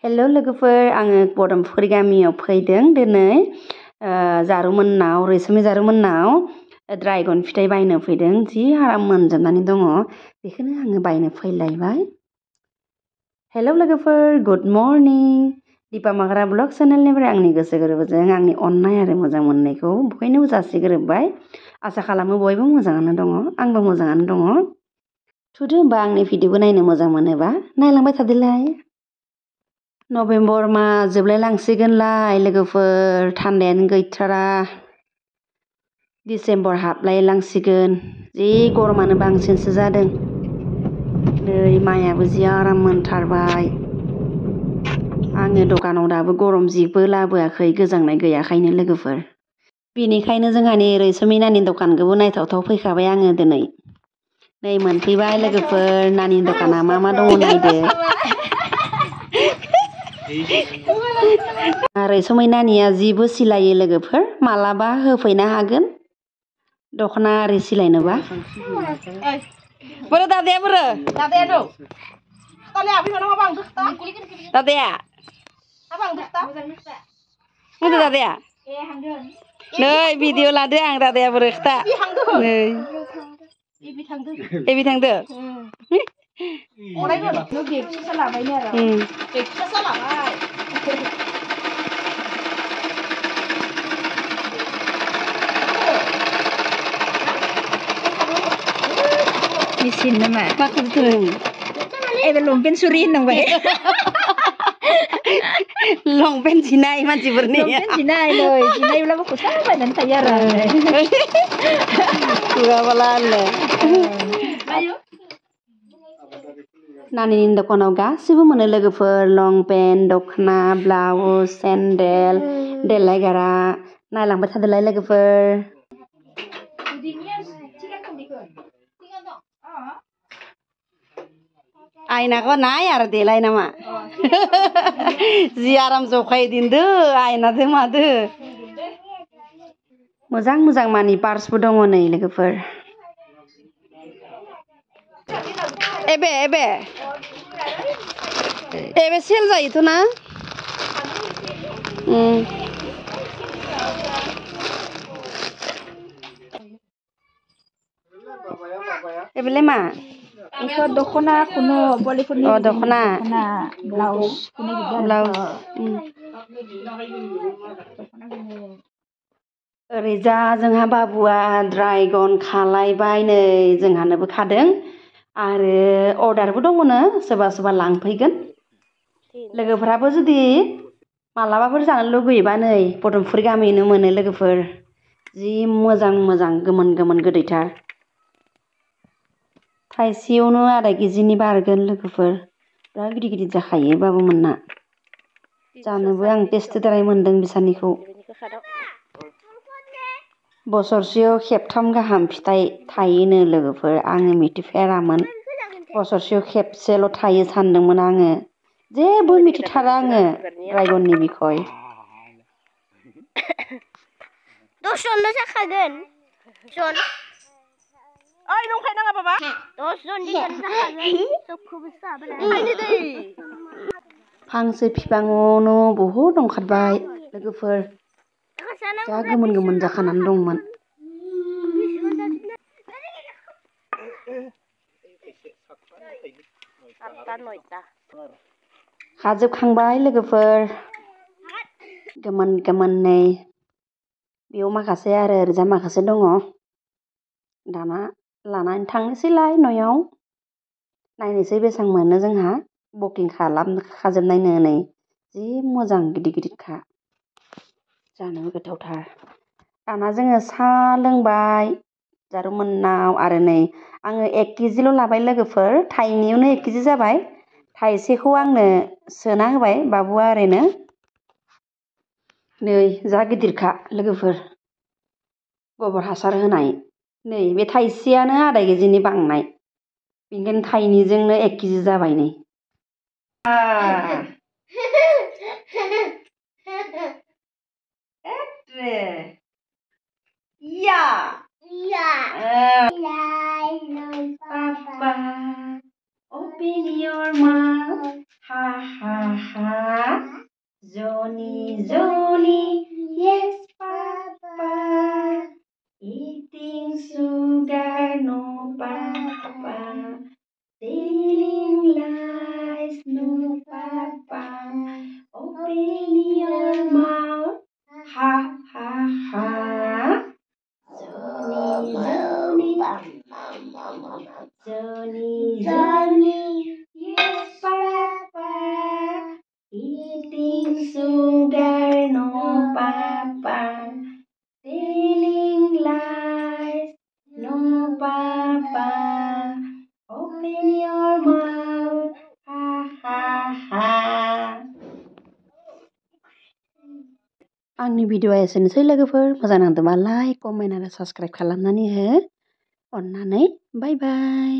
हेल' लोगोफोर आङो बदमफुर गामियाव फैदों दिनै जारुमोननाव रैसुमै जारुमोननाव ड्रागन फिथाइ बायनो फैदों जि आराम मोनजोबनानै दङ बेखौनो आङो बायनो फैलायबाय। हेल' लोगोफोर गुड मर्निं दिपा माग्रा ब्लग चेनेलनिफ्राय आंनि गोसो गोरबोजों आंनि अननाय आरो मोजां मोननायखौ बयनोबो जासिग्रोबाय। आसा खालामो बयबो मोजाङानो दङ आंबो मोजाङानो दङ। थुदो होमबा आंनि भिडिअखौ नायनो मोजां मोनोबा नायलांबाय थादोलाय। नभेम्बर मास जोबलायलांसिगोनलाय लोगोफोर थान्दायानो गैथारा। डिसेम्बर हाबलायलांसिगोन जि गरमानो बांसिनसो जादों। नै माइयाबो जि आराम मोनथारबाय। आङो दखानाव दाबो गरम जिबो लाबोआखै गोजांनाय गैयाखायनो लोगोफोर। बेनिखायनो जोंहानि रैसुमै नानि दखानखौबो नायथावथाव फैखाबाय आङो दिनै। नै मोनफैबाय लोगोफोर नानि दखाना मा मा दङ नायदो। रैसुमै नानिया जिबो सिलायो लोगोफोर मालाबा होफैनो हागोन दख'ना आरि सिलायनोबा। बोरो दादाया बोरो दादाया होनदो दादाया नै भिडिअ लादो आं दादाया बोरो खोथा नै एबि थांदो Mesin nama. Pakai betul. Belum pensurin dong, Bay. Longpen Jinai masih berni. Longpen Jinai loh. Jinai ulah aku sama dan tayaran. Gua balale. Ayo. Nani dखानाव गासिबो मोनो लोगोफोर लंपेन्ट दख'ना ब्लाउस सेन्देल देलायग्रा नायलांबाय थादोलाय लोगोफोर। आयनाखौ नाय आरो देलाय नामा जि आराम जखाय दिनदो आयनादो मादो मोजां मोजां मानि पार्सबो दङ नै लोगोफोर। एबे सेल जायोथ' ना एबेलाय मा Ikut dkhana kuno Bollywood ni. Oh dkhana blouse kuno juga. Blouse. ओरैजा जोंहा बाबुआ ड्रागन खालायबाय नै जोंहानोबो खादों आरो अर्डारबो दङनो सोरबा सोरबा लांफैगोन। लोगोफोराबो जुदि मालाबाफोर जानो लुगैयोबा नै बदमफुर गामियैनो मोनो लोगोफोर जि मोजां मोजां गोमोन गोमोन गोदैथार। थाइसेयावनो आधा केजिनि बारगोन लोगोफोर बिराद गिदिर गिदिर जाखायो बाबु मोनना जानोबो आं टेस्टदाराय मोनदों बिसानिखौ। बोसोरसेयाव खेबथाम गाहाम फिथाइ थायोनो लोगोफोर आङो मिथिफेरामोन बोसोरसेयाव खेबसेल' थायो सानदोंमोन आङो जेबो मिथिथारा आङो ड्रागननि बिखय। दसजनल' जाखागोन जन ओइ दंखाय नाङा बाबा 10 जननि जाखागोन सबखौबो जाबोला फांसे बिफाङावनो बहुद ओंखारबाय लोगोफोर जा गोमोन गोमोन जाखानानै दंमोन। खाजोबखांबाय लोगोफोर गोमोन गोमोन नै बेयाव माखासे आरो ओरैजा माखासे दङ दाना लानानै थांनोसैलाय न'आव नायनोसै बेसेबां मोनो जोंहा बुकिं खालामखाजोबनायनो नै जि मोजां गिदिर गिदिरखा जानोबो गोथावथार। दाना जोङो साहा लोंबाय जारुमोननाव आरो नै आङो 1 केजिल' लाबाय लोगोफोर थाइनैयावनो 1 केजि जाबाय थाइसेखौ आंनो सोना होबाय बाबुआ ओरैनो नै जा गिदिरखा लोगोफोर गोबोर हासार होनाय नै बे थाइसेयानो आधा केजिनि बांनाय बेनिखायनो थाइनैजोंनो 1 केजि जाबाय नै। Papa, open your mouth. Ha ha ha. Johnny, Johnny, yes, Papa. Eating sugar, no, Papa. Telling lies, no, Papa. Open your mouth, ha, ha, ha. Johnny, Johnny, Johnny, Johnny, yes, Papa. Eating sugar, no, Papa. Telling lies, no, Papa. Open your mouth, ha, ha, ha. आंनि भिडिअआ एसेनोसै लोगोफोर मोजां नांदोंबा like comment आरो subscribe खालामनानै हो अननानै बाय बाय